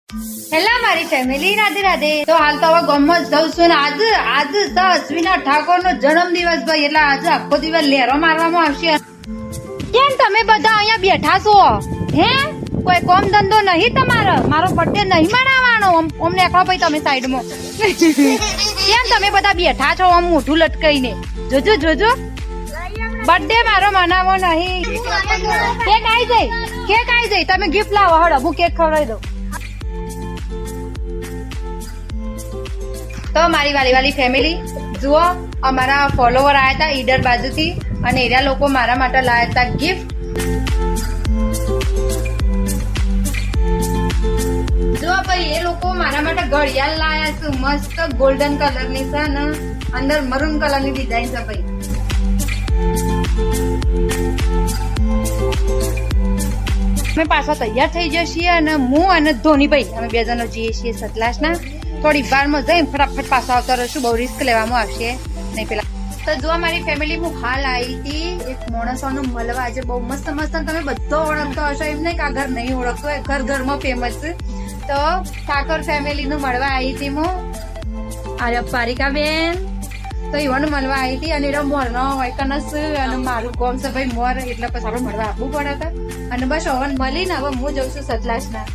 Hello મારી family, Radhe Radhe. તો હાલ તો હવે ગામમાં જ જઉં છું ને આજ તો અશ્વિના ઠાકોર નો જન્મદિવસ ભાઈ, એટલે આજે આખો દિવસ લહેરો મારવામાં આવશે. કેમ તમે બધા અહીંયા બેઠા છો? હે કોઈ કોમ ધંધો નહીં તમારો? મારો બર્થડે નહીં મનાવવાનો? ઓમ નેકળો ભાઈ તમે સાઈડમાં. કેમ તમે બધા બેઠા છો આમ મોઢું લટકાઈને? જોજો જોજો, બર્થડે મારો મનાવો નહીં. કેક આવી જઈ, તમે ગિફ્ટ લાવો. હળો હું કેક ખવડાવી દઉં. તો મારી વાલી ફેમિલી જુઓ, અમારા ફોલોવર આયા હતા ઈડર બાજુથી, અને એરા લોકો મારા માટે લાયા હતા ગિફ્ટ. જો ભાઈ એ લોકો મારા માટે ઘડિયાળ લાયા છે, મસ્ત ગોલ્ડન કલરની છે ને અંદર મરૂન કલરની ડિઝાઇન છે ભાઈ. અમે પાછા તૈયાર થઈ જઈએ અને હું અને ધોનીભાઈ અમે બે જણો જઈએ છીએ સતલાસના. થોડી વારમાં જઈને ફટાફટ પાછા આવતા રહીશું, બહુ રિસ્ક લેવામાં આવશે નહીં. પેલા તો જો મારી ફેમિલી, હું હાલ આવી હતી એક માણસોનું મળવા. આજે બહુ મસ્ત મસ્ત, તમે બધો ઓળખતો હશો, એમ નહીં કે આ ઘર નહીં ઓળખતો, એ ઘર ઘરમાં ફેમસ છે. તો ઠાકોર ફેમિલી નું મળવા આવી હતી હું. અરે પારિકા બેન તો એવાનું મળવા આવી હતી, અને એનો મોરનો હોય કનસ, અને મારું કોમ છે ભાઈ મોર, એટલે પછી આપણે મળવા આપવું પડે. અને બસ હવે મળીને હવે હું જઉં છું સતલાસના.